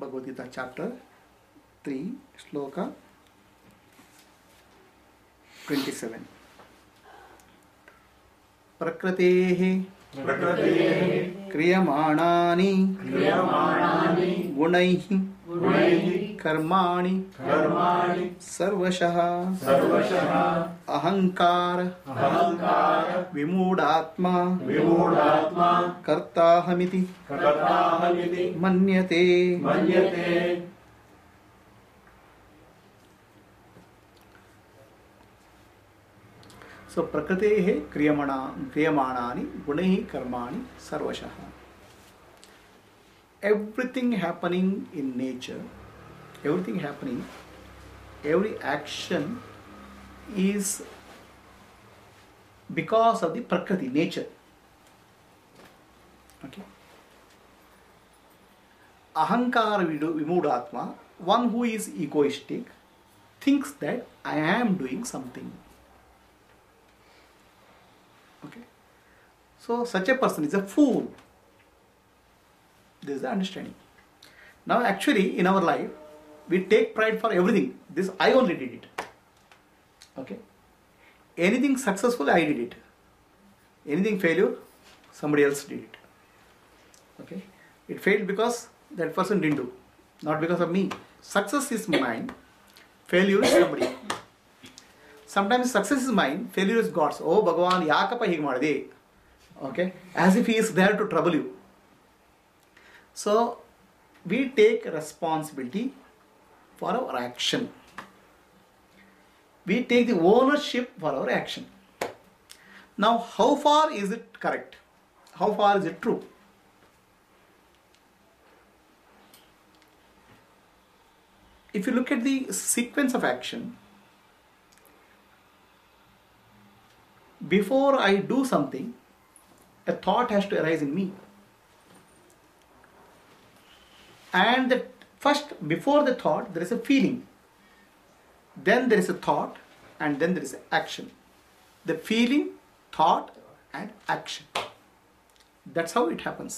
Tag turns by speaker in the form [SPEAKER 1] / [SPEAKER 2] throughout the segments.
[SPEAKER 1] Bhagavad Gita chapter 3 shloka 27. Prakratehe kriyamaణాని గుణైః కర్మాణి సర్వశః అహంకార విమూఢాత్మా కర్తాహమితి మన్యతే. So prakriतेः क्रियमाणानि गुणैः कर्माणि सर्वशः. Everything happening in nature, every action is because of the prakriti, nature. Okay. Ahankara vimudhatma, one who is egoistic, thinks that I am doing something. Okay. So such a person is a fool. This is the understanding. Now actually in our life we take pride for everything. This I only did it. Okay. Anything successful I did it. Anything failure somebody else did it. Okay. It failed because that person didn't do, not because of me. Success is mine, failure is somebody. Sometimes success is mine, failure is God's. Oh Bhagavan, yakapa hige madide. Okay, as if he is there to trouble you. So we take responsibility for our action. We take the ownership for our action. Now, how far is it correct? How far is it true? If you look at the sequence of action, before I do something, a thought has to arise in me. And before the thought, there is a feeling. Then there is a thought, and then there is action. The feeling, thought, and action. That's how it happens.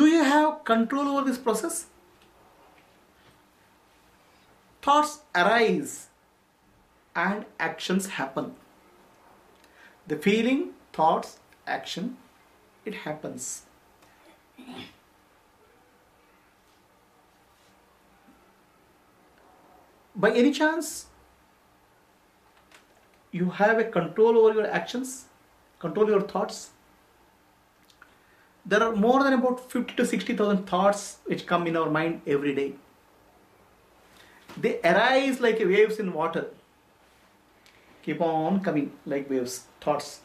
[SPEAKER 1] Do you have control over this process? Thoughts arise and actions happen. The feeling, thoughts, action, it happens. By any chance, you have a control over your actions, control your thoughts? There are more than about 50 to 60,000 thoughts which come in our mind every day. They arise like waves in water. Keep on coming like waves, thoughts.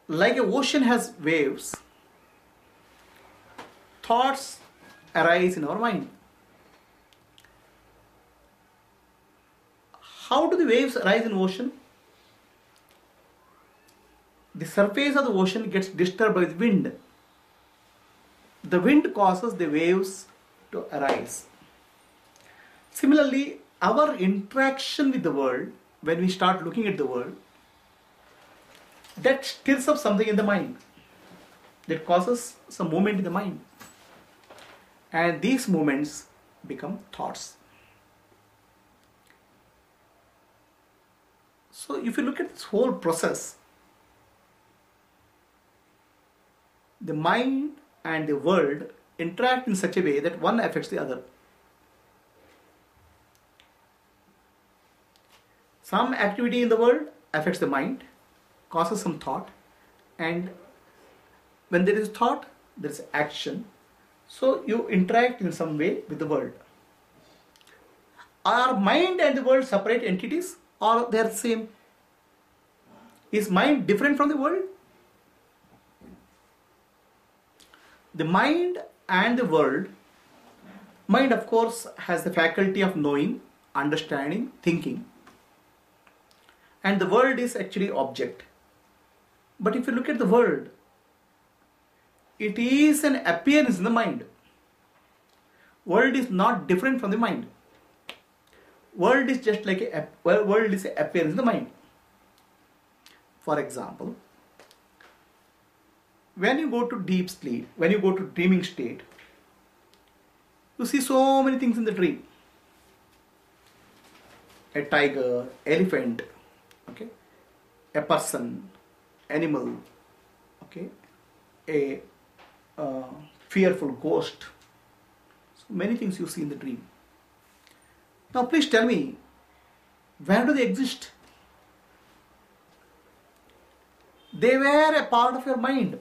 [SPEAKER 1] Like an ocean has waves, thoughts arise in our mind. How do the waves arise in ocean? The surface of the ocean gets disturbed by the wind. The wind causes the waves to arise. Similarly, our interaction with the world, when we start looking at the world, that stirs up something in the mind. That causes some movement in the mind. And these movements become thoughts. So if you look at this whole process, the mind and the world interact in such a way that one affects the other. Some activity in the world affects the mind, causes some thought, and when there is thought, there is action. So you interact in some way with the world. Are mind and the world separate entities, or they are the same? Is mind different from the world? The mind and the world, mind of course has the faculty of knowing, understanding, thinking, and the world is actually object. But if you look at the world, it is an appearance in the mind. World is not different from the mind. World is just like world is an appearance in the mind. For example, when you go to deep sleep, when you go to dreaming state, you see so many things in the dream. A tiger, elephant, okay, a person, animal, okay, a fearful ghost. So many things you see in the dream. Now please tell me, where do they exist? They were a part of your mind.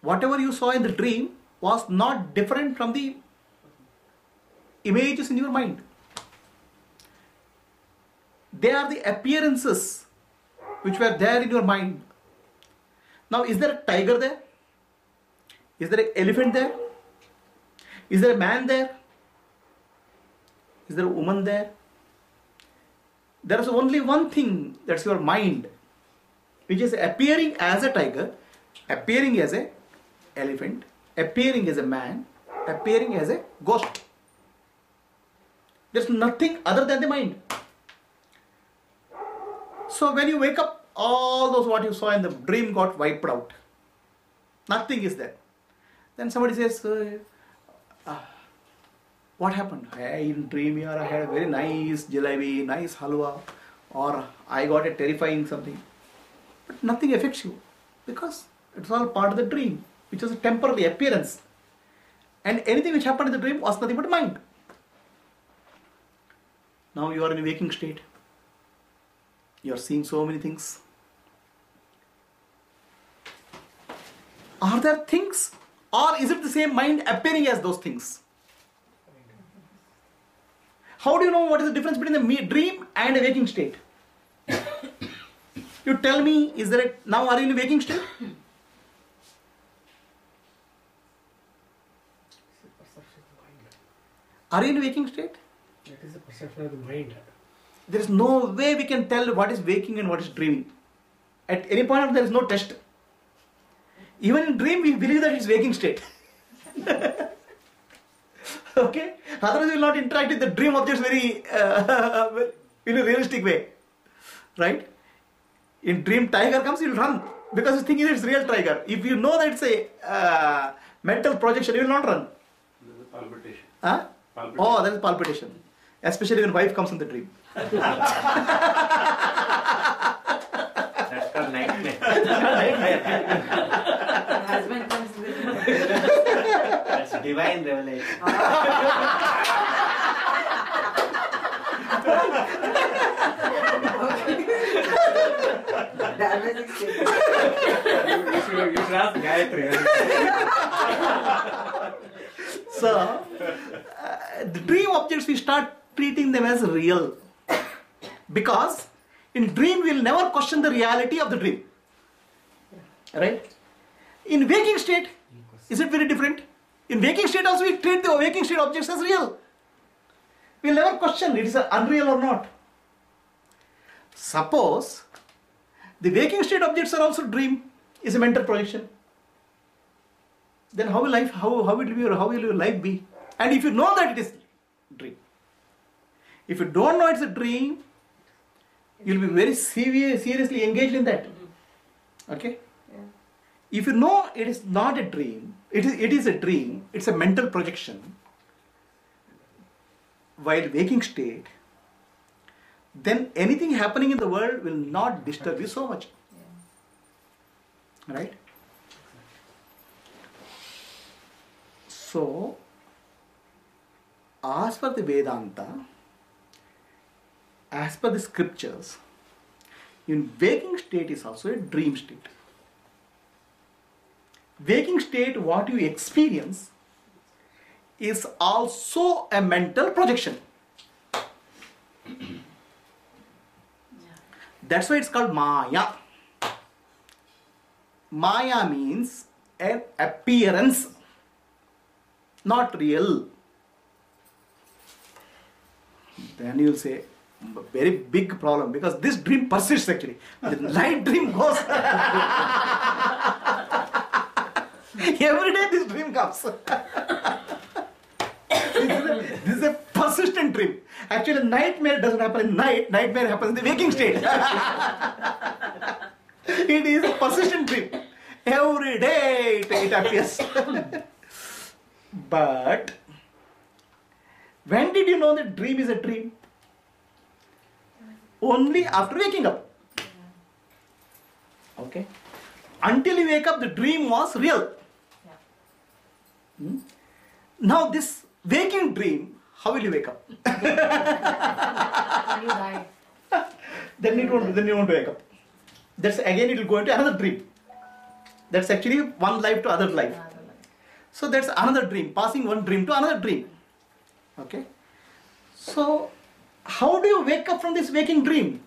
[SPEAKER 1] Whatever you saw in the dream was not different from the images in your mind. They are the appearances which were there in your mind. Now, is there a tiger there? Is there an elephant there? Is there a man there? Is there a woman there? There is only one thing, that's your mind, which is appearing as a tiger, appearing as a elephant, appearing as a man, appearing as a ghost. There's nothing other than the mind. So when you wake up, all those what you saw in the dream got wiped out. Nothing is there. Then somebody says, what happened? In dream here I had a very nice jalebi, nice halwa, or I got a terrifying something. But nothing affects you because it's all part of the dream, which is a temporary appearance. And anything which happened in the dream was nothing but mind. Now you are in a waking state. You are seeing so many things. Are there things, or is it the same mind appearing as those things? How do you know what is the difference between the dream and a waking state? You tell me, is there now are you in a waking state? Are you in a waking state?
[SPEAKER 2] That is the perception of the mind.
[SPEAKER 1] There is no way we can tell what is waking and what is dreaming. At any point there is no test. Even in dream we believe that it's waking state. Okay? Otherwise we will not interact with the dream objects very in a realistic way. Right? In dream tiger comes, you will run because you think it's real tiger. If you know that it's a mental projection, you will not run.
[SPEAKER 3] There's a palpitation.
[SPEAKER 1] Huh?
[SPEAKER 3] Palpitation.
[SPEAKER 1] Oh, there is palpitation. Especially when wife comes in the dream.
[SPEAKER 3] That's called nightmare.
[SPEAKER 4] Husband comes in the room.
[SPEAKER 3] That's divine revelation.
[SPEAKER 4] Damaging statement.
[SPEAKER 3] You should ask Gayatri.
[SPEAKER 1] So, the dream objects, we start treating them as real. Because in dream, we will never question the reality of the dream. Right? In waking state, is it very different? In waking state also, we treat the waking state objects as real. We will never question it is unreal or not. Suppose the waking state objects are also dream, is a mental projection. Then how will your life be? And if you know that it is dream, if you don't know it's a dream, you will be very seriously engaged in that. Okay?
[SPEAKER 4] Yeah.
[SPEAKER 1] If you know it is not a dream, it is a dream, it's a mental projection, while waking state, then anything happening in the world will not disturb you so much.
[SPEAKER 4] Yeah.
[SPEAKER 1] Right? So, as per the Vedanta, as per the scriptures, in waking state is also a dream state. Waking state, what you experience, is also a mental projection. That's why it's called Maya. Maya means an appearance, not real. Then you'll say, very big problem, because this dream persists actually. The night dream goes. Every day this dream comes. This is a persistent dream. Actually, nightmare doesn't happen in night. Nightmare happens in the waking state. It is a persistent dream. Every day it appears. But when did you know that dream is a dream? Only after waking up. Okay. Until you wake up, the dream was real. Hmm? Now this waking dream, how will you wake up?
[SPEAKER 4] When you die.
[SPEAKER 1] Then you won't wake up. That's again it will go into another dream. That's actually one life to other life. So that's another dream, passing one dream to another dream. Okay. So how do you wake up from this waking dream?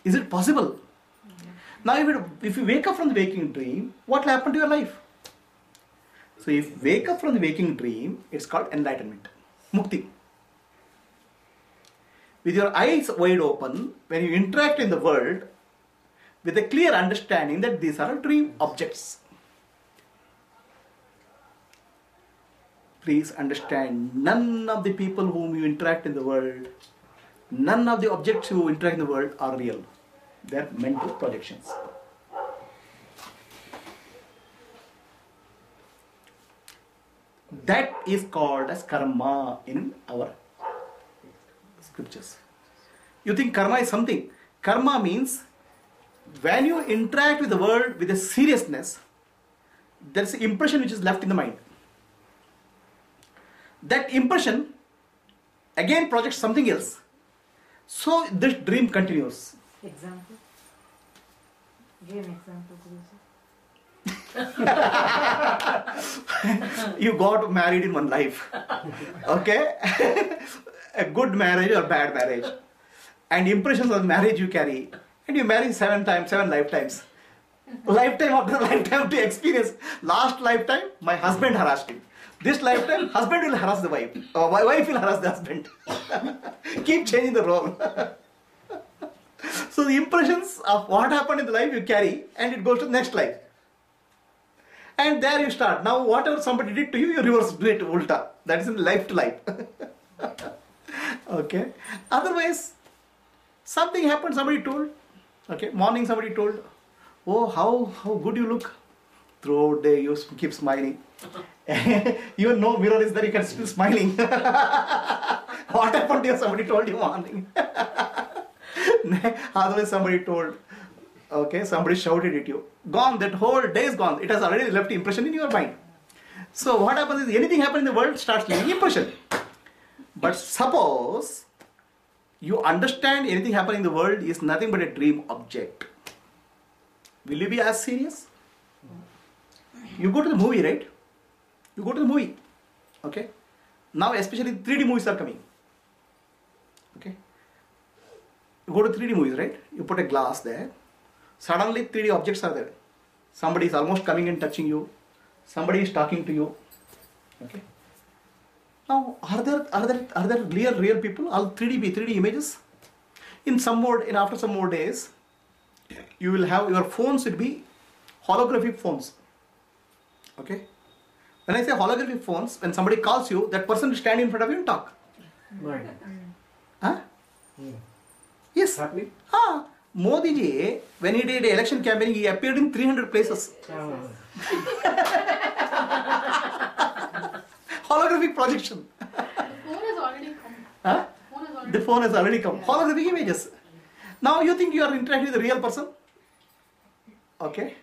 [SPEAKER 1] Is it possible? Now if you wake up from the waking dream, what will happen to your life? So if you wake up from the waking dream, it's called enlightenment, mukti. With your eyes wide open, when you interact in the world, with a clear understanding that these are dream objects. Please understand, none of the people whom you interact in the world, none of the objects you interact in the world are real. They are mental projections. That is called as karma in our scriptures. You think karma is something. Karma means when you interact with the world with a seriousness, there is an impression which is left in the mind. That impression again projects something else. So this dream continues.
[SPEAKER 4] Example? Give an example, please.
[SPEAKER 1] You got married in one life. Okay? A good marriage or bad marriage. And impressions of marriage you carry. And you marry 7 lifetimes. Lifetime after lifetime to experience. Last lifetime, my husband harassed him. This lifetime, husband will harass the wife. Or wife will harass the husband. Keep changing the role. So the impressions of what happened in the life you carry and it goes to the next life. And there you start. Now whatever somebody did to you, you reverse do it ulta. That is in life to life. Okay. Otherwise, something happened, somebody told. Okay. Morning somebody told, oh, how good you look. Throughout the day you keep smiling. Even no mirror is there, you can still smiling. What happened to you? Somebody told you morning. Otherwise somebody told, okay, somebody shouted at you. Gone, that whole day is gone. It has already left impression in your mind. So what happens is anything happens in the world starts leaving impression. But suppose you understand anything happening in the world is nothing but a dream object. Will you be as serious? You go to the movie, right? You go to the movie. Okay. Now especially 3D movies are coming. Okay. You go to 3D movies, right? You put a glass there. Suddenly 3D objects are there. Somebody is almost coming and touching you. Somebody is talking to you. Okay. Now, are there real people? All 3D images? In after some more days, you will have your phones will be holographic phones. Okay. When I say holographic phones, when somebody calls you, that person will stand in front of you and talk.
[SPEAKER 2] Right.
[SPEAKER 1] Huh? Yes.
[SPEAKER 2] Happening?
[SPEAKER 1] Modi ji, when he did election campaign, he appeared in 300 places. Holographic projection.
[SPEAKER 5] The phone has already come.
[SPEAKER 1] Huh? The phone has already come. Holographic images. Now you think you are interacting with a real person? Okay.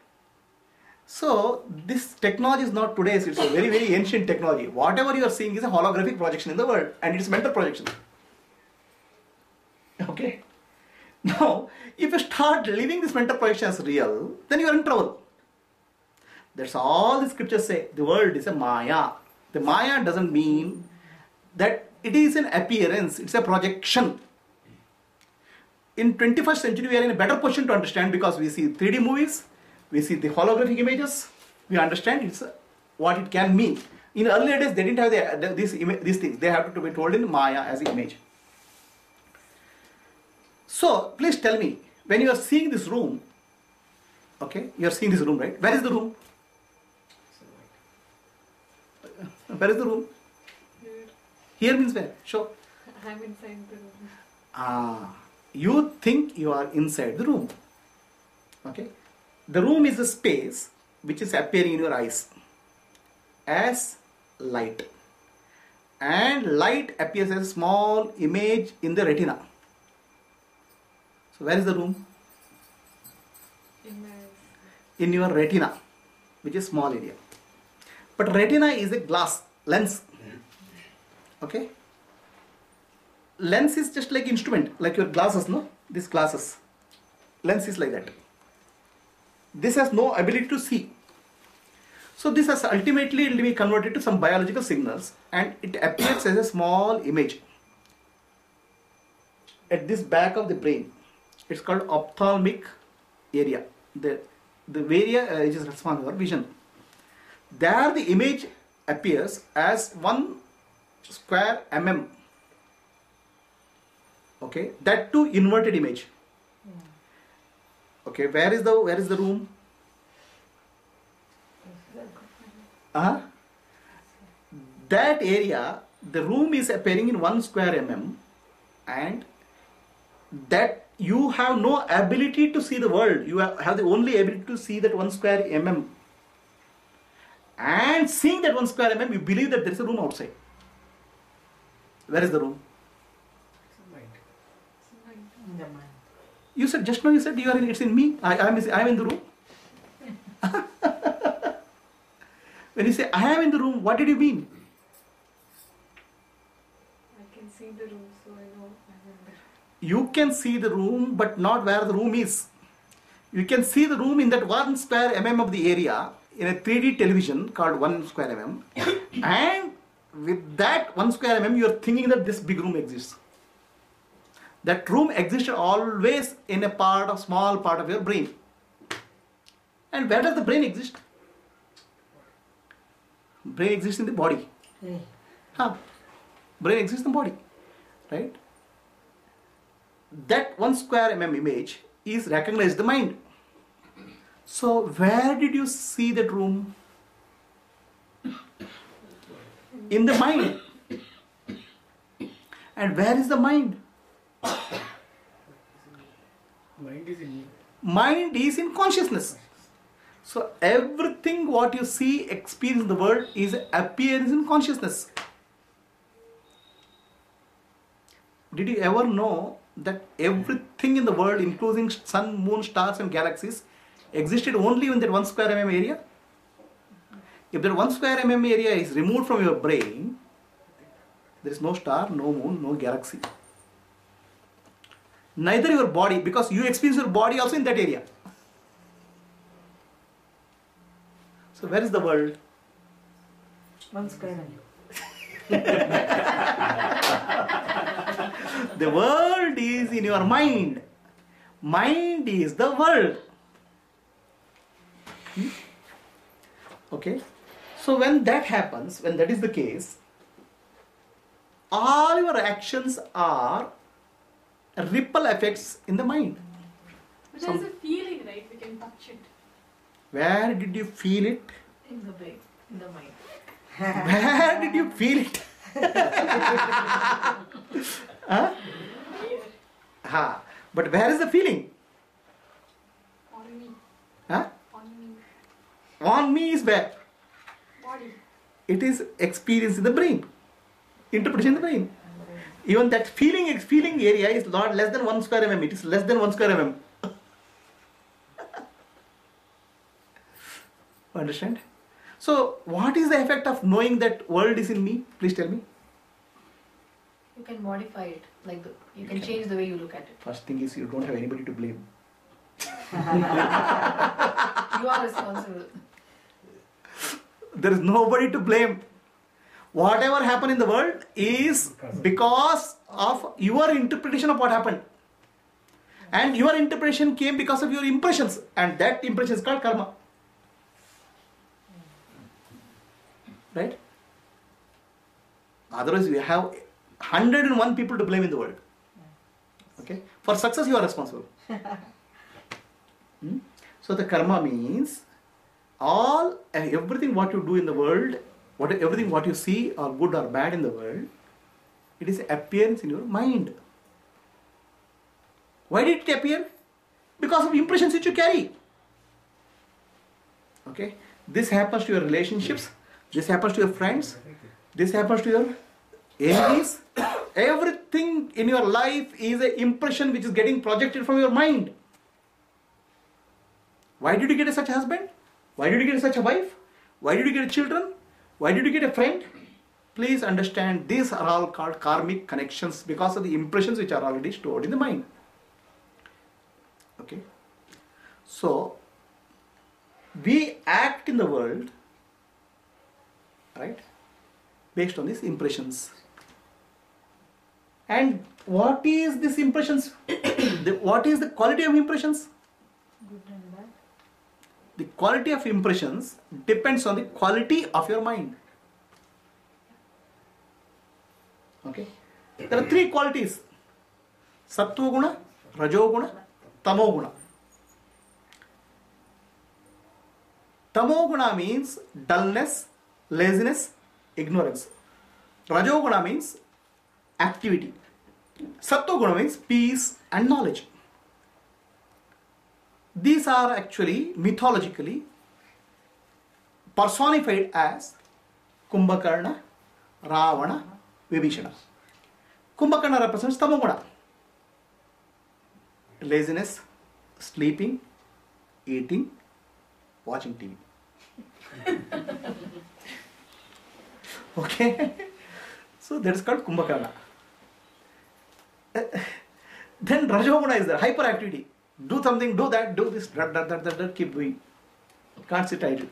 [SPEAKER 1] So this technology is not today's, it's a very, very ancient technology. Whatever you are seeing is a holographic projection in the world and it's mental projection. Okay. Now, if you start living this mental projection as real, then you are in trouble. That's all the scriptures say. The world is a Maya. The Maya doesn't mean that it is an appearance, it's a projection. In 21st century, we are in a better position to understand because we see 3D movies, we see the holographic images, we understand what it can mean. In earlier days, they didn't have these things. They have to be told in Maya as an image. So, please tell me, when you are seeing this room, okay, you are seeing this room, right? Where is the room? Where is the room? Here means where? Show.
[SPEAKER 5] I'm inside the room.
[SPEAKER 1] You think you are inside the room. Okay. The room is a space which is appearing in your eyes as light. And light appears as a small image in the retina. So where is the room?
[SPEAKER 5] In my
[SPEAKER 1] In your retina, which is small area. But retina is a glass lens. Okay. Lens is just like instrument, like your glasses, no? These glasses. Lens is like that. This has no ability to see. So this has ultimately will be converted to some biological signals, and it appears as a small image at this back of the brain. It's called ophthalmic area. The area which is responsible for vision. There the image appears as 1 square mm. Okay, that too inverted image. Okay, where is the room? That area, the room is appearing in 1 square mm, and that you have no ability to see the world. You have the only ability to see that 1 square mm. And seeing that 1 square mm, you believe that there is a room outside. Where is the room?
[SPEAKER 4] In the mind.
[SPEAKER 1] You said just now. You said you are in. It's in me. I am in the room. When you say I am in the room, what did you mean?
[SPEAKER 5] I can see the room, so I know I'm in there.
[SPEAKER 1] You can see the room, but not where the room is. You can see the room in that 1 square mm of the area in a 3D television called 1 square mm, and with that 1 square mm, you are thinking that this big room exists. That room existed always in a small part of your brain. And where does the brain exist? Brain exists in the body. Brain exists in the body, right? That 1 square mm image is recognized the mind. So where did you see that room? In the mind. And where is the mind?
[SPEAKER 2] Mind is in you.
[SPEAKER 1] Mind is in consciousness. So everything what you see, experience in the world is appearance in consciousness. Did you ever know that everything in the world, including sun, moon, stars and galaxies, existed only in that 1 square mm area? If that 1 square mm area is removed from your brain, there is no star, no moon, no galaxy. Neither your body, because you experience your body also in that area. So where is the world?
[SPEAKER 4] 1 square mm.
[SPEAKER 1] The world is in your mind. Mind is the world. Okay. So when that happens, when that is the case, all your actions are ripple effects in the mind.
[SPEAKER 5] But there's a feeling, right? We can touch it.
[SPEAKER 1] Where did you feel it?
[SPEAKER 4] In the brain. In the mind.
[SPEAKER 1] Where did you feel it? Huh?
[SPEAKER 5] Here.
[SPEAKER 1] But where is the feeling?
[SPEAKER 5] On me.
[SPEAKER 1] Huh?
[SPEAKER 5] On me.
[SPEAKER 1] On me is where?
[SPEAKER 5] Body.
[SPEAKER 1] It is experience in the brain. Interpretation in the brain. Even that feeling area is not less than 1 square mm. It is less than 1 square mm. Understand? So, what is the effect of knowing that world is in me? Please tell me.
[SPEAKER 4] You can modify it. You can change the way you look at it.
[SPEAKER 1] First thing is you don't have anybody to blame.
[SPEAKER 4] You are responsible.
[SPEAKER 1] There is nobody to blame. Whatever happened in the world is because of your interpretation of what happened. And your interpretation came because of your impressions. And that impression is called karma. Right? Otherwise, you have 101 people to blame in the world. Okay? For success, you are responsible. So the karma means everything what you do in the world, everything what you see or good or bad in the world, It is appearance in your mind. Why did it appear? Because of impressions which you carry. Okay? This happens to your relationships. This happens to your friends. This happens to your enemies. Everything in your life is an impression which is getting projected from your mind. Why did you get such a husband? Why did you get such a wife? Why did you get children? Why did you get a friend? Please understand, these are all called karmic connections because of the impressions which are already stored in the mind. Okay? So, we act in the world, right, based on these impressions. And what is these impressions? What is the quality of impressions?
[SPEAKER 4] Good and bad.
[SPEAKER 1] The quality of impressions depends on the quality of your mind. Okay? There are three qualities. Sattva guna, Rajo guna, Tamo guna. Tamo guna means dullness, laziness, ignorance. Rajo guna means activity. Sattva guna means peace and knowledge. These are actually mythologically personified as Kumbhakarna, Ravana, Vibhishana. Kumbhakarna represents Tamoguna. Laziness, sleeping, eating, watching TV. Okay? So that is called Kumbhakarna. Then Rajoguna is there, hyperactivity. Do something, do that, do this, keep doing. Can't sit idle.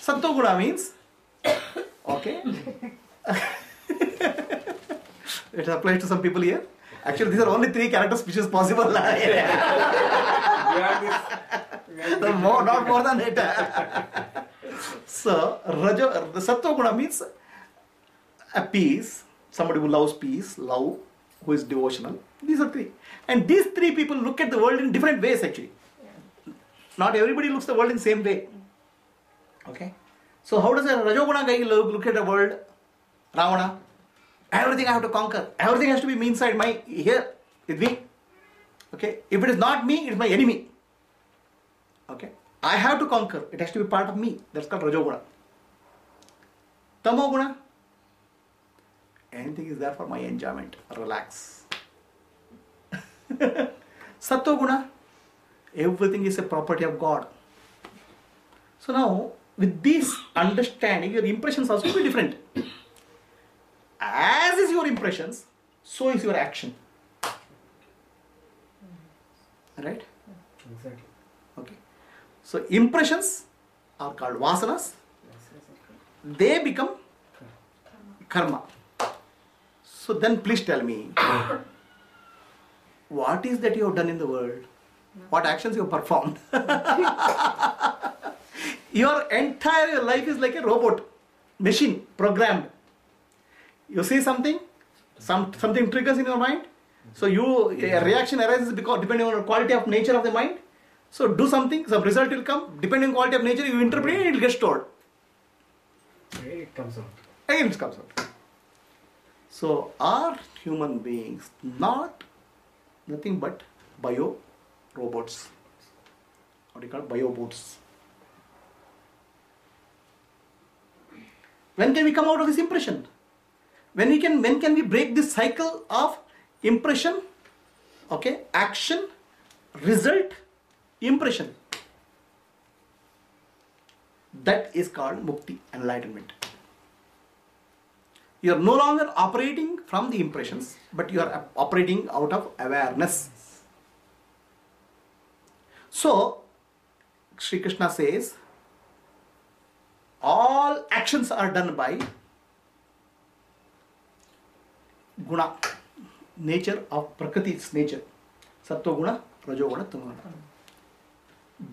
[SPEAKER 1] Sattva means, okay. It applies to some people here. Actually, these are only three character species possible.
[SPEAKER 3] Beyond this,
[SPEAKER 1] Not more than that. So, the Sattva Guna means a peace, somebody who loves peace, love, who is devotional. These are three. And these three people look at the world in different ways actually. Not everybody looks at the world in the same way. Okay? So how does a Rajoguna guy look at the world? Ravana. Everything I have to conquer. Everything has to be me inside my here with me. Okay? If it is not me, it is my enemy. Okay? I have to conquer. It has to be part of me. That's called Rajoguna. Tamoguna. Anything is there for my enjoyment. Relax. Sattva Guna. Everything is a property of God. So now, with this understanding, your impressions also will be different. As is your impressions, so is your action. Right?
[SPEAKER 2] Exactly.
[SPEAKER 1] Okay. So impressions are called vasanas. They become karma. So then please tell me, what is that you have done in the world? What actions you have performed? Your entire life is like a robot, machine, programmed. You see something, something triggers in your mind. So a reaction arises because depending on the quality of nature of the mind. So do something, some result will come. Depending on quality of nature, you interpret it, it will get stored.
[SPEAKER 2] It comes out.
[SPEAKER 1] Again it comes out. So are human beings nothing but bio robots? What do you call bio bots? When can we come out of this impression? When can we break this cycle of impression, okay, action, result, impression? That is called mukti, enlightenment. You are no longer operating from the impressions, but you are operating out of awareness. So, Sri Krishna says, all actions are done by guna, nature of Prakriti's nature. Sattva guna, Rajo guna, Tamo guna.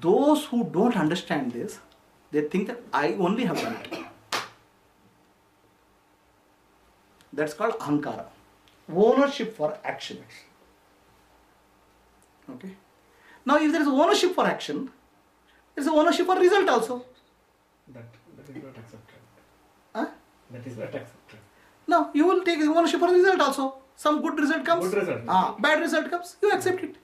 [SPEAKER 1] Those who don't understand this, they think that I only have done it. That's called ahankara. Ownership for action. Okay. Now if there is ownership for action, there is ownership for result also.
[SPEAKER 2] That is not accepted.
[SPEAKER 1] Huh?
[SPEAKER 2] That is not accepted.
[SPEAKER 1] No, you will take ownership for the result also. Some good result comes.
[SPEAKER 2] Good result.
[SPEAKER 1] Bad result comes. You accept it.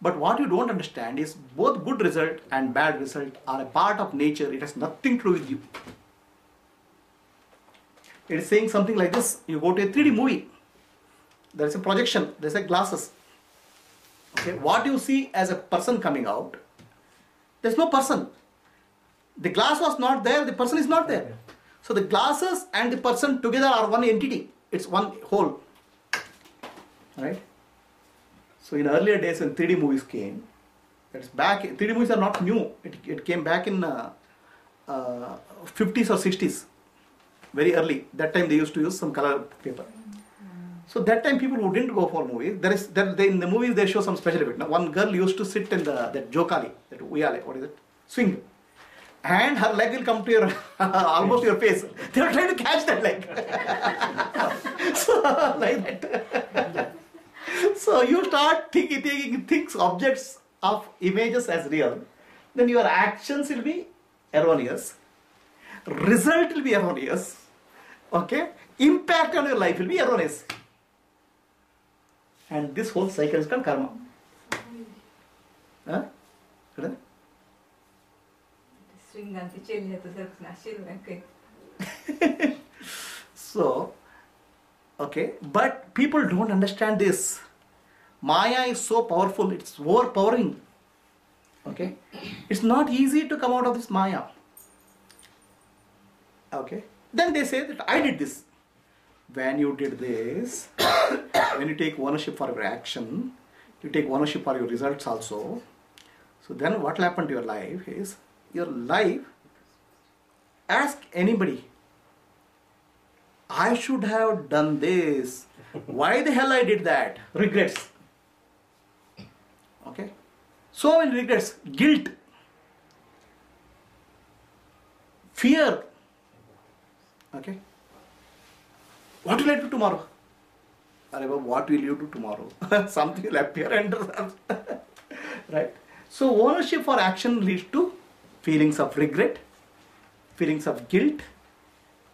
[SPEAKER 1] But what you don't understand is both good result and bad result are a part of nature. It has nothing to do with you. It is saying something like this. You go to a 3D movie. There is a projection. There is a glasses. Okay. What you see as a person coming out, there is no person. The glass was not there. The person is not there. So the glasses and the person together are one entity. It's one whole. Right? So in earlier days when 3D movies came, that's back, 3D movies are not new. It came back in 50s or 60s. Very early. That time they used to use some color paper. So that time people who didn't go for movies, in the movies they show some special effect. Now one girl used to sit in that jokali, that uyale, what is it? Swing. And her leg will come to your almost your face. They were trying to catch that leg. So like that. So you start taking things, objects of images as real. Then your actions will be erroneous. Result will be erroneous. Okay? Impact on your life will be erroneous. And this whole cycle is called karma. Huh? Good? So, okay, but people don't understand this. Maya is so powerful, it's overpowering. Okay, it's not easy to come out of this Maya. Okay, then they say that I did this. When you did this, when you take ownership for your action, you take ownership for your results also. So then what will happen to your life is, your life, ask anybody, I should have done this. Why the hell I did that? Regrets. Okay. So many regrets. Guilt. Fear. Okay. What will I do tomorrow? What will you do tomorrow? Something will appear and right. So ownership for action leads to feelings of regret, feelings of guilt,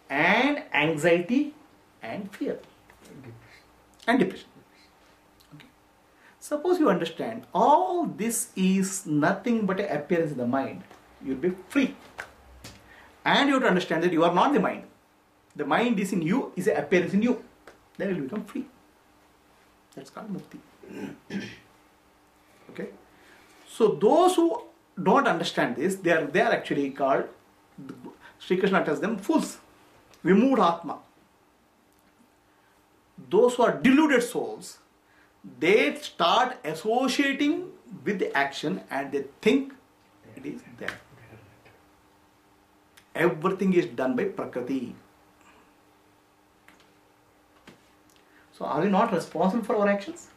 [SPEAKER 1] and anxiety and fear and depression. Okay. Suppose you understand all this is nothing but an appearance in the mind, you'll be free. And you have to understand that you are not the mind. The mind is in you, is an appearance in you. Then you will become free. That's called mukti. Okay. So those who don't understand this, they are actually called, Sri Krishna tells them, fools. Vimud Atma. Those who are deluded souls, they start associating with the action and they think it is there. Everything is done by Prakriti. So are we not responsible for our actions?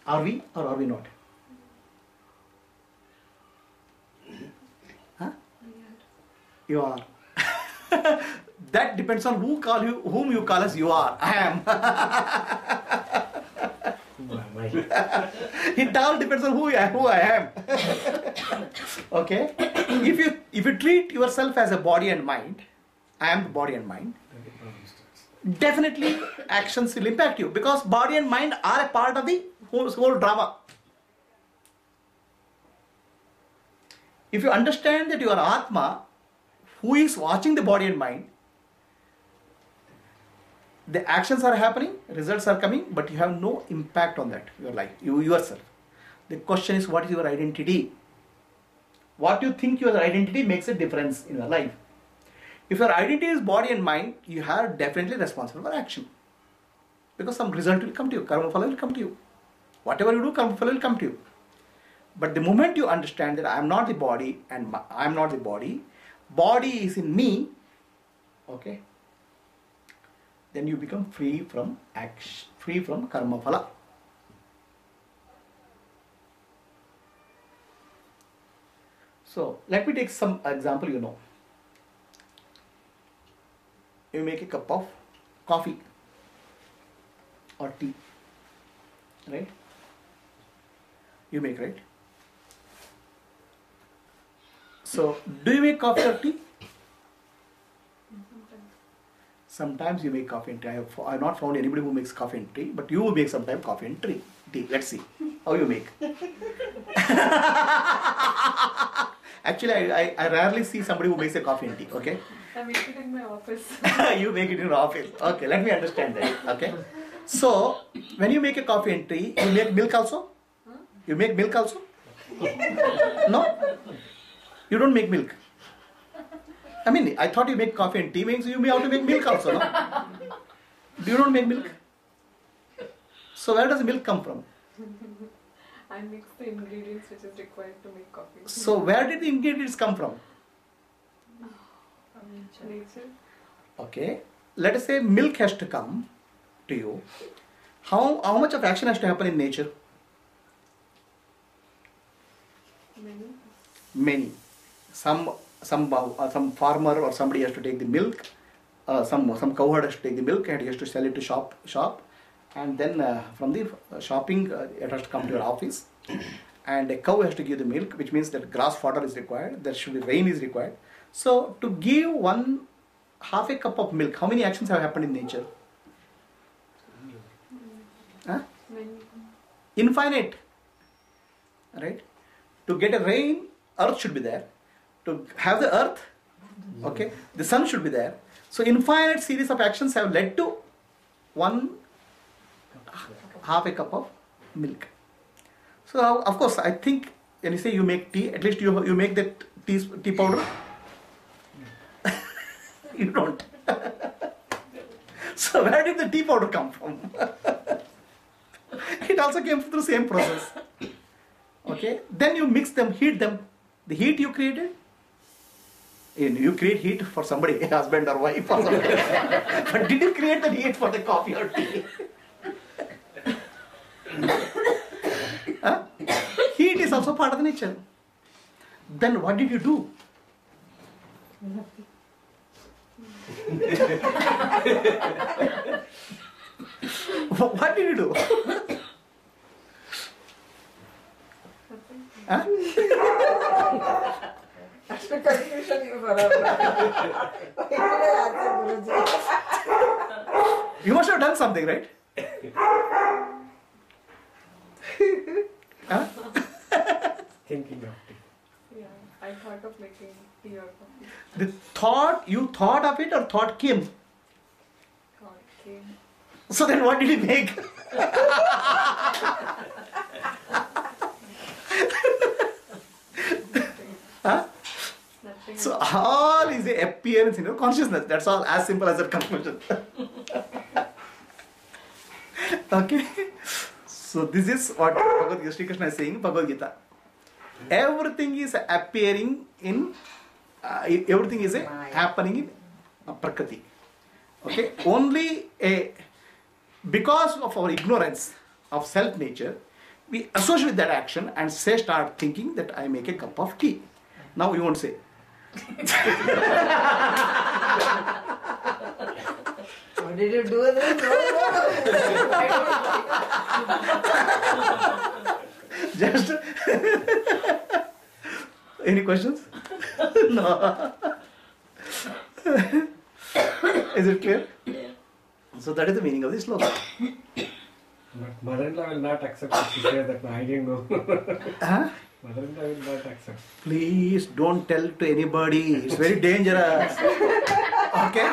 [SPEAKER 1] Are we or are we not? Huh? You are. That depends on whom you call as you are. I am.
[SPEAKER 2] Who am I?
[SPEAKER 1] It all depends on who I am. Okay? If you treat yourself as a body and mind, I am the body and mind, definitely actions will impact you because body and mind are a part of the whole drama. If you understand that you are Atma, who is watching the body and mind, the actions are happening, results are coming, but you have no impact on that, your life, yourself. The question is, what is your identity? What you think your identity makes a difference in your life. If your identity is body and mind, you are definitely responsible for action. Because some result will come to you, karma phala will come to you. Whatever you do, karma phala will come to you. But the moment you understand that I am not the body and I am not the body is in me, okay, then you become free from action, free from karma phala. So let me take some example. You make a cup of coffee or tea, right? You make, right? So do you make coffee or tea? Sometimes you make coffee and tea. I have not found anybody who makes coffee and tea, but you make sometimes coffee and tea. Let's see how you make. Actually, I rarely see somebody who makes a coffee and tea. Okay,
[SPEAKER 5] I make it in my office.
[SPEAKER 1] you make it in your office. Okay, let me understand that. Okay, so when you make a coffee and tea, you make milk also. You make milk also? No, you don't make milk. I mean, I thought you make coffee and tea, means you may have to make milk also, no? You don't make milk? So where does milk come from?
[SPEAKER 5] I mix the ingredients which is required to make coffee.
[SPEAKER 1] So where did the ingredients come from?
[SPEAKER 5] Nature.
[SPEAKER 1] Okay, let us say milk has to come to you. How much of action has to happen in nature?
[SPEAKER 5] Many.
[SPEAKER 1] Many. Some farmer or somebody has to take the milk. Some cowherd has to take the milk and he has to sell it to shop, and then from the shopping it has to come to your office. And a cow has to give the milk, which means that grass fodder is required. There should be rain is required. So to give half a cup of milk, how many actions have happened in nature? Huh?
[SPEAKER 5] Many.
[SPEAKER 1] Infinite, right? To get a rain, earth should be there. To have the earth, okay, the sun should be there. So infinite series of actions have led to half a cup of milk. So of course, I think when you say you make tea, at least you make that tea powder. You don't. So where did the tea powder come from? It also came through the same process. Okay, then you mix them, heat them. The heat you created, you create heat for somebody, husband or wife or somebody. But did you create the heat for the coffee or tea? Huh? Heat is also part of the nature. Then what did you do? What did you do? Huh?
[SPEAKER 6] After confusion, you forever.
[SPEAKER 1] You must have done something, right? Huh?
[SPEAKER 2] Thinking of it.
[SPEAKER 5] Yeah, I thought of making tea or coffee.
[SPEAKER 1] You thought of it or thought came?
[SPEAKER 5] God came.
[SPEAKER 1] So then what did he make? Huh?
[SPEAKER 5] Nothing.
[SPEAKER 1] So all is the appearance in your consciousness. That's all, as simple as that conclusion. Okay? So this is what Bhagavad Gita, Sri Krishna is saying in Bhagavad Gita. Everything is appearing in, everything is happening in Prakriti. Okay? Only because of our ignorance of self-nature, we associate with that action and start thinking that I make a cup of tea. Now you won't say.
[SPEAKER 6] How did you do this?
[SPEAKER 1] Just any questions? No. Is it clear?
[SPEAKER 4] Yeah.
[SPEAKER 1] So that is the meaning of this sloka.
[SPEAKER 2] But mother-in-law will not accept if you say that I didn't know.
[SPEAKER 1] Huh?
[SPEAKER 2] Mother-in-law will not accept.
[SPEAKER 1] Please don't tell to anybody. It's very dangerous. Okay?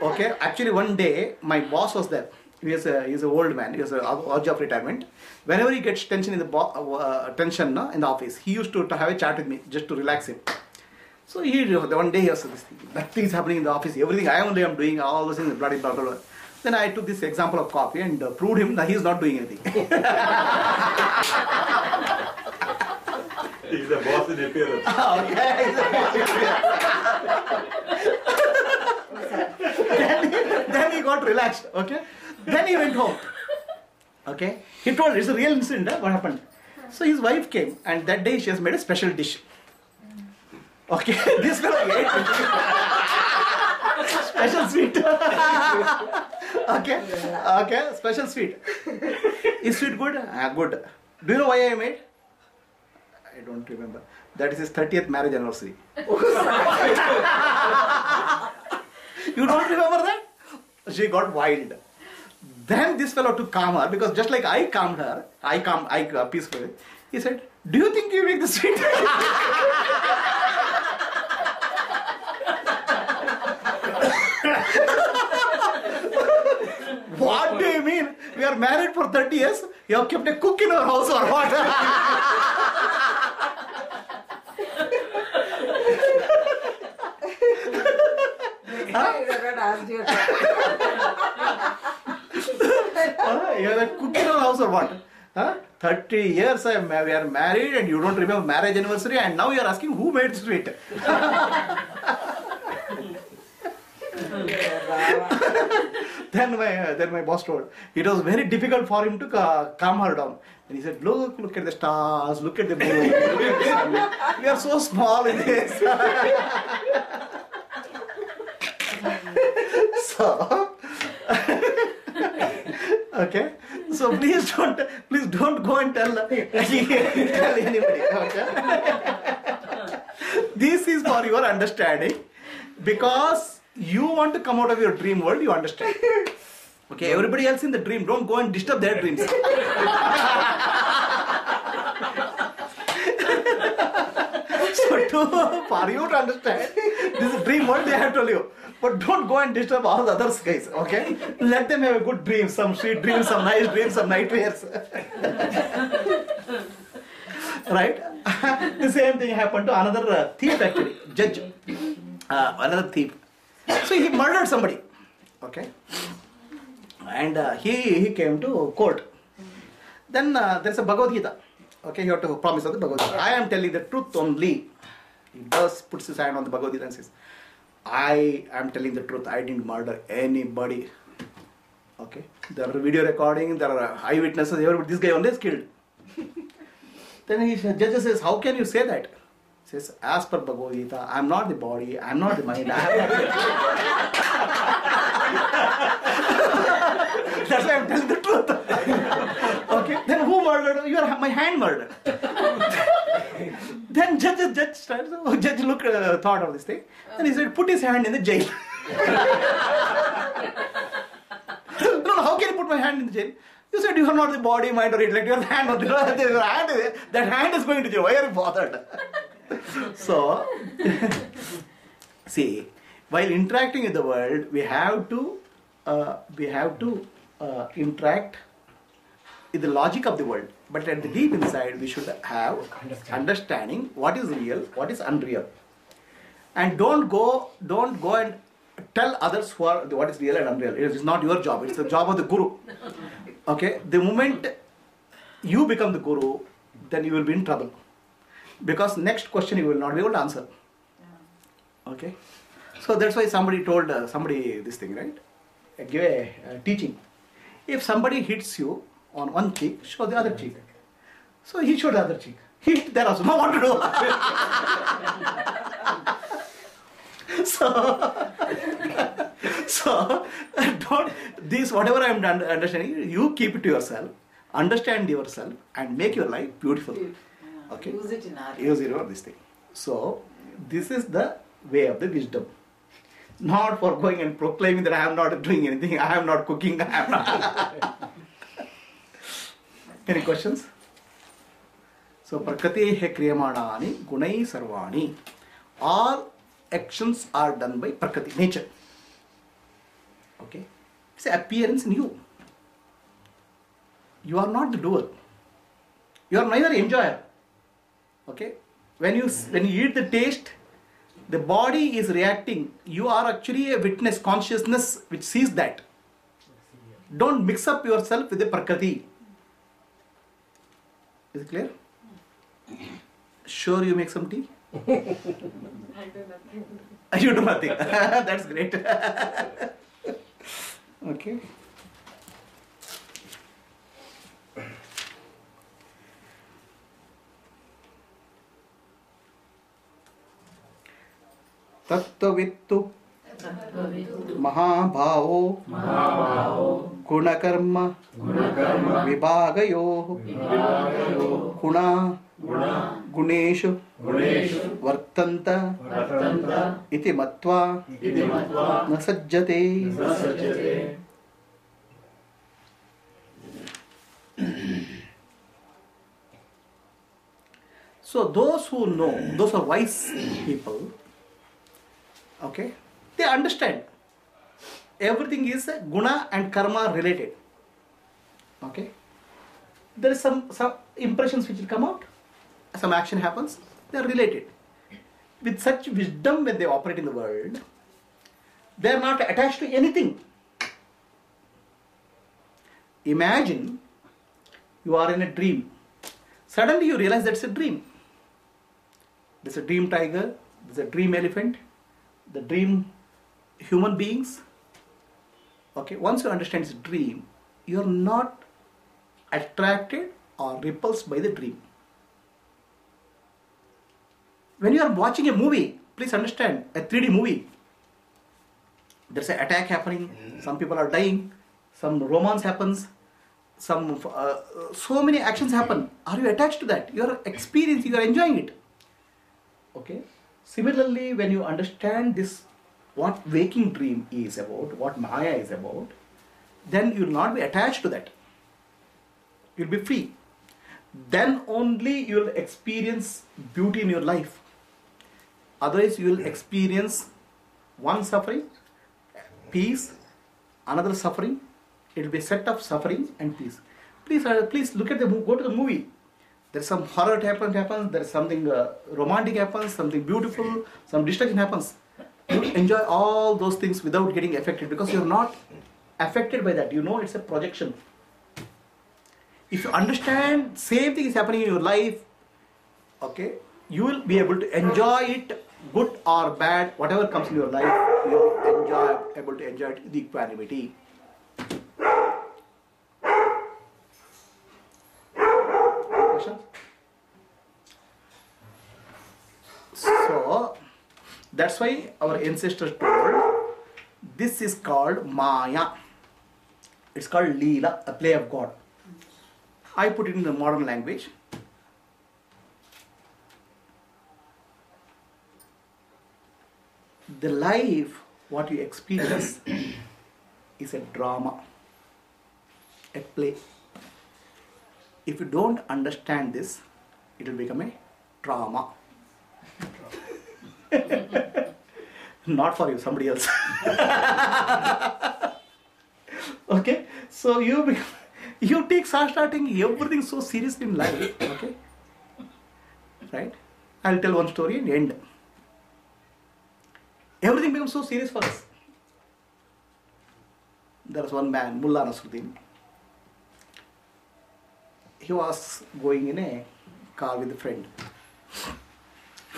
[SPEAKER 1] Okay? Actually, one day my boss was there. He's an old man. He was an age of retirement. Whenever he gets tension in the in the office, he used to have a chat with me just to relax him. So one day he was this thing. Nothing is happening in the office. Everything I only am doing, all those things, blah, blah, blah, blah. Then I took this example of coffee and proved him that he is not doing anything.
[SPEAKER 3] He's the boss in appearance.
[SPEAKER 1] Okay, he's a boss in appearance. Then he got relaxed. Okay. Then he went home. Okay. He told, it's a real incident. What happened? So his wife came, and that day she has made a special dish. Okay. This fellow ate it. Special sweet. Okay. Okay. Special sweet. Is sweet good? Good. Do you know why I made? I don't remember. That is his 30th marriage anniversary. You don't remember that? she got wild. Then this fellow to calm her, because just like I calmed her, I peacefully. He said, "Do you think you make the sweet?" What do you mean? We are married for 30 years. You have kept a cook in our house or what?
[SPEAKER 6] I never asked you.
[SPEAKER 1] You have a cook in our house or what? 30 years we are married and you don't remember marriage anniversary, and now you are asking who made sweet. Then my boss told, it was very difficult for him to calm her down. And he said, look at the stars, look at the moon, look at the sun. We are so small in this. So, okay. So please don't go and tell anybody. Okay? This is for your understanding, because you want to come out of your dream world, you understand. Okay, everybody else in the dream, don't go and disturb their dreams. So for you to understand, this is dream world they have told you. But don't go and disturb all the others, guys, okay? Let them have a good dream, some sweet dreams, some nice dreams, some nightmares. Right? The same thing happened to another thief actually, judge. Another thief. So he murdered somebody, okay? And he came to court. Then there's a Bhagavad Gita. Okay, you have to promise of the Bhagavad Gita. I am telling the truth only. He puts his hand on the Bhagavad Gita and says, I am telling the truth. I didn't murder anybody. Okay. There are video recording, there are eyewitnesses, everybody. This guy only is killed. Then judge says, how can you say that? He says, as per Bhagavad Gita, I am not the body, I am not the mind, I am not the... That's why I am telling the truth. Okay. Then who murdered? You are my hand murdered. Then judge thought of this thing. Then he said, put his hand in the jail. No, how can you put my hand in the jail? You said you are not the body, mind or intellect. Your hand, that hand is going to jail. Why are you bothered? So, see, while interacting with the world, we have to interact with the logic of the world. But at the deep inside, we should have understanding what is real, what is unreal. And don't go and tell others what is real and unreal. It is not your job. It's the job of the guru. Okay? The moment you become the guru, then you will be in trouble. Because next question you will not be able to answer. Okay? So that's why somebody told somebody this thing, right? Give a teaching. If somebody hits you on one cheek, show the other cheek. So he showed the other cheek. He hit there also. No what to do. So don't this whatever I am understanding, you keep it to yourself, understand yourself, and make your life beautiful. Okay.
[SPEAKER 6] Use it in art.
[SPEAKER 1] Use it for this thing. So this is the way of the wisdom. Not for going and proclaiming that I am not doing anything, I am not cooking, I am not. Any questions? So Prakriti kriyamanani gunai sarvani. All actions are done by Prakriti, nature. Okay? It's an appearance in you. You are not the doer. You are neither enjoyer. Okay? When you eat the taste, the body is reacting. You are actually a witness, consciousness which sees that. Don't mix up yourself with the Prakriti. Is it clear? Sure you make some tea?
[SPEAKER 5] I do nothing.
[SPEAKER 1] You do nothing. That's great. Okay. Tattvittu Mahabhavo Gunakarma Vibhagayo Guna गुणेषु
[SPEAKER 2] गुणेषु
[SPEAKER 1] वर्तन्त
[SPEAKER 2] वर्तन्त
[SPEAKER 1] इति मत्वा
[SPEAKER 2] इति मत्वा
[SPEAKER 1] न सज्जते.
[SPEAKER 2] न सज्जते.
[SPEAKER 1] So those who know, those are wise people, okay, they understand everything is guna and karma related. Okay, there is some impressions which will come out, some action happens, they are related. With such wisdom, when they operate in the world, they are not attached to anything. Imagine you are in a dream. Suddenly you realize that's a dream. There's a dream tiger, there's a dream elephant, the dream human beings. Okay, once you understand it's a dream, you're not attracted or repulsed by the dream. When you are watching a movie, please understand, a 3D movie, there's an attack happening, some people are dying, some romance happens, some so many actions happen. Are you attached to that? You are experiencing, you are enjoying it. Okay. Similarly, when you understand this, what waking dream is about, what Maya is about, then you will not be attached to that. You will be free. Then only you will experience beauty in your life. Otherwise, you will experience one suffering, peace, another suffering. It will be a set of suffering and peace. Please look at go to the movie. There's some horror happens, there's something romantic happens, something beautiful, some destruction happens. You enjoy all those things without getting affected because you're not affected by that. You know it's a projection. If you understand same thing is happening in your life, okay, you will be able to enjoy it, good or bad, whatever comes in your life, you will able to enjoy it with equanimity. So that's why our ancestors told this is called Maya. It's called Leela, a play of God. I put it in the modern language. The life, what you experience, is a drama, a play. If you don't understand this, it will become a trauma. Not for you, somebody else. Okay, so you start starting everything so seriously in life. Okay, right? I'll tell one story and end. Everything becomes so serious for us. There was one man, Mullah Nasruddin. He was going in a car with a friend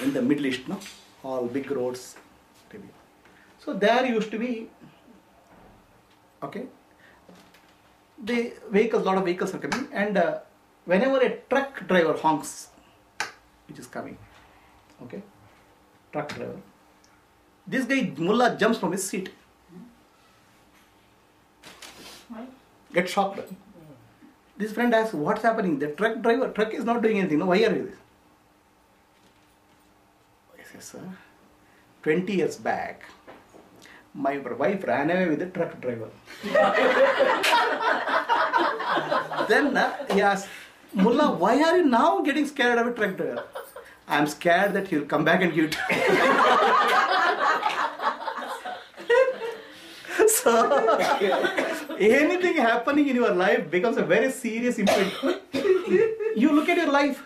[SPEAKER 1] in the Middle East, no? All big roads. So there used to be, okay, the vehicles, lot of vehicles are coming, and whenever a truck driver honks, which is coming, okay, truck driver, this guy Mullah jumps from his seat, gets shocked. This friend asks, what's happening? The truck is not doing anything. No, why are you this? He says, sir, 20 years back, my wife ran away with the truck driver. Then he asked, Mullah, why are you now getting scared of a truck driver? I'm scared that he'll come back and give it. So, anything happening in your life becomes a very serious imprint. You look at your life,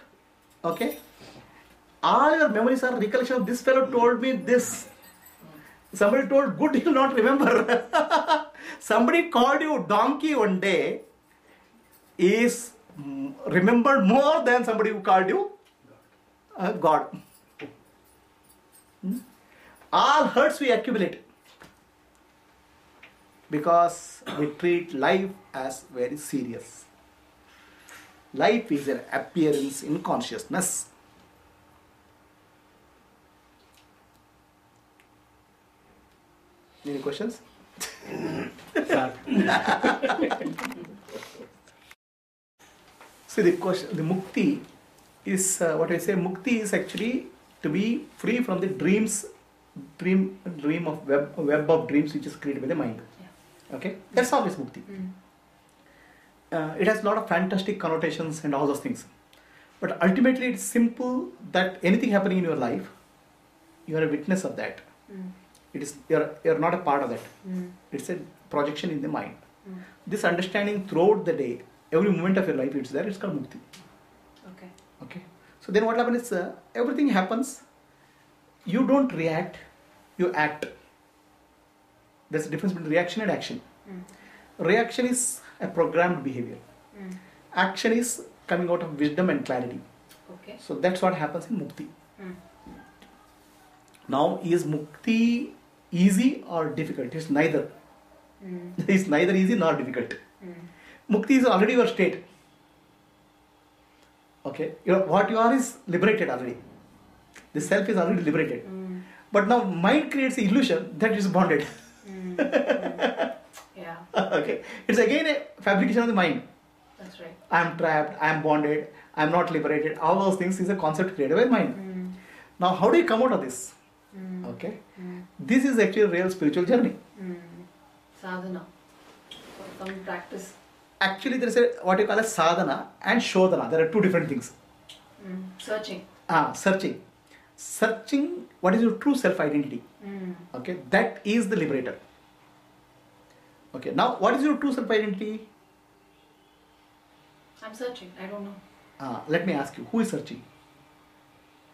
[SPEAKER 1] okay? All your memories are recollection of this fellow told me this. Somebody told good, you'll not remember. Somebody called you donkey one day is remembered more than somebody who called you God. All hurts we accumulate because we treat life as very serious. Life is an appearance in consciousness. Any questions? See, the question, the mukti is what I say. Mukti is actually to be free from the dream of web of dreams which is created by the mind. Okay, that's all is mukti. It has a lot of fantastic connotations and all those things, but ultimately it's simple that anything happening in your life, you are a witness of that. It is you're not a part of that. It's a projection in the mind. This understanding throughout the day, every moment of your life, it's there. It's called mukti.
[SPEAKER 4] Okay.
[SPEAKER 1] Okay. So then what happens is everything happens. You don't react. You act. There's a difference between reaction and action. Reaction is a programmed behavior. Action is coming out of wisdom and clarity.
[SPEAKER 4] Okay.
[SPEAKER 1] So that's what happens in mukti. Now, is mukti easy or difficult? It's neither. It's neither easy nor difficult. Mukti is already your state. Okay, what you are is liberated already. The self is already liberated. But now mind creates the illusion that it is bonded.
[SPEAKER 4] Yeah,
[SPEAKER 1] Okay, it's again a fabrication of the mind.
[SPEAKER 4] that's right.
[SPEAKER 1] I am trapped, I am bonded, I am not liberated. All those things is a concept created by mind. Now, how do you come out of this? Okay, this is actually a real spiritual journey.
[SPEAKER 4] Sadhana. Some practice.
[SPEAKER 1] Actually, there is a what you call a sadhana and shodhana. There are two different things.
[SPEAKER 4] Searching.
[SPEAKER 1] Searching. Searching what is your true self-identity. Okay, that is the liberator. Okay, now what is your true self-identity?
[SPEAKER 4] I'm searching. I don't know.
[SPEAKER 1] Let me ask you, who is searching?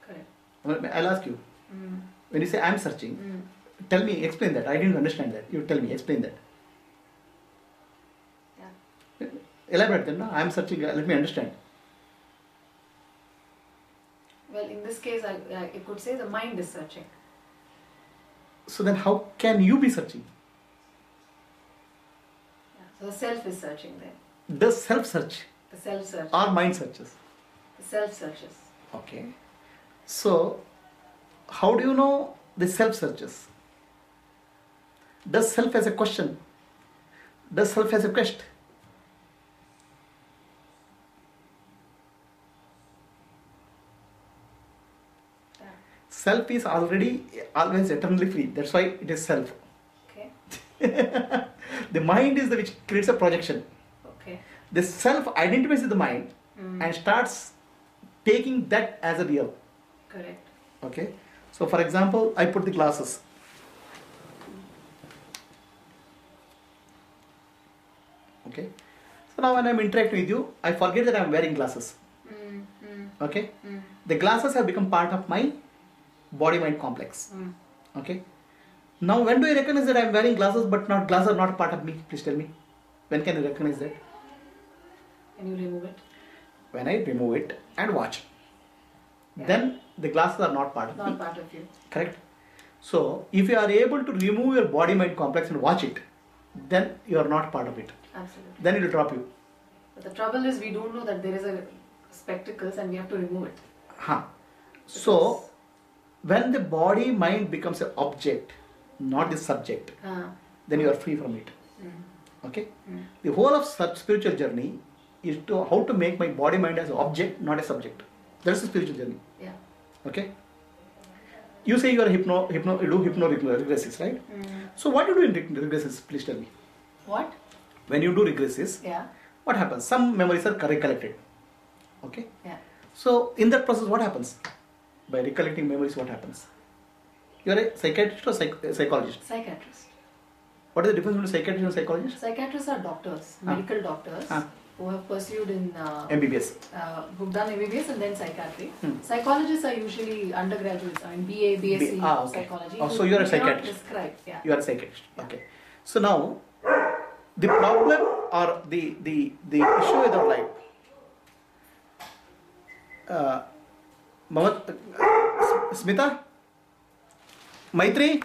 [SPEAKER 4] Correct.
[SPEAKER 1] I'll ask you. When you say I'm searching, tell me, explain that. I didn't understand that. You tell me, explain that.
[SPEAKER 4] Yeah.
[SPEAKER 1] Elaborate then. No? I'm searching. Let me understand.
[SPEAKER 4] Well, in this case, I could say the mind is searching.
[SPEAKER 1] So then, how can you be searching?
[SPEAKER 4] Yeah. So the self is searching then.
[SPEAKER 1] Does self search
[SPEAKER 4] The self searches.
[SPEAKER 1] or mind searches?
[SPEAKER 4] The self searches.
[SPEAKER 1] Okay. So, how do you know the self searches? Does self has a question? Does self has a quest?
[SPEAKER 4] Yeah.
[SPEAKER 1] Self is already always eternally free. That's why it is self.
[SPEAKER 4] Okay.
[SPEAKER 1] The mind is the which creates a projection.
[SPEAKER 4] Okay.
[SPEAKER 1] The self identifies with the mind and starts taking that as a real.
[SPEAKER 4] Correct.
[SPEAKER 1] Okay. So for example, I put the glasses. Okay. So now when I'm interacting with you, I forget that I'm wearing glasses. Okay. The glasses have become part of my body-mind complex. Okay. Now when do I recognize that I'm wearing glasses but not glasses are not a part of me? Please tell me. When can I recognize that?
[SPEAKER 4] Can you remove it?
[SPEAKER 1] When I remove it and watch.
[SPEAKER 4] Yeah.
[SPEAKER 1] Then the glasses are not part of me.
[SPEAKER 4] Not part of you.
[SPEAKER 1] Correct. So if you are able to remove your body-mind complex and watch it, then you are not part of it.
[SPEAKER 4] Absolutely.
[SPEAKER 1] Then it will drop you.
[SPEAKER 4] But the trouble is we don't know that there is a spectacles and we have to remove it.
[SPEAKER 1] So when the body-mind becomes an object, not the subject, then you are free from it. Okay. The whole of such spiritual journey is to how to make my body-mind as an object, not a subject. That's the spiritual journey.
[SPEAKER 4] Yeah.
[SPEAKER 1] Okay. You say you are you do hypno-regressives, right? So what do you do in regressives? Please tell me.
[SPEAKER 4] What?
[SPEAKER 1] When you do regressives,
[SPEAKER 4] Yeah.
[SPEAKER 1] what happens? Some memories are recollected. Okay.
[SPEAKER 4] Yeah.
[SPEAKER 1] So in that process, what happens? By recollecting memories, what happens? You are a psychiatrist or psychologist?
[SPEAKER 4] Psychiatrist.
[SPEAKER 1] What is the difference between psychiatrist and psychologist?
[SPEAKER 4] Psychiatrists are doctors, medical doctors who have pursued in
[SPEAKER 1] MBBS.
[SPEAKER 4] who've done MBBS and then psychiatry. Psychologists are usually undergraduates. I mean BA, BSc
[SPEAKER 1] okay.
[SPEAKER 4] psychology.
[SPEAKER 1] So you are a
[SPEAKER 4] cannot
[SPEAKER 1] psychiatrist.
[SPEAKER 4] prescribe. Yeah.
[SPEAKER 1] You are a psychiatrist. Okay. So now, the problem or the issue with our life. Smita, Maitri.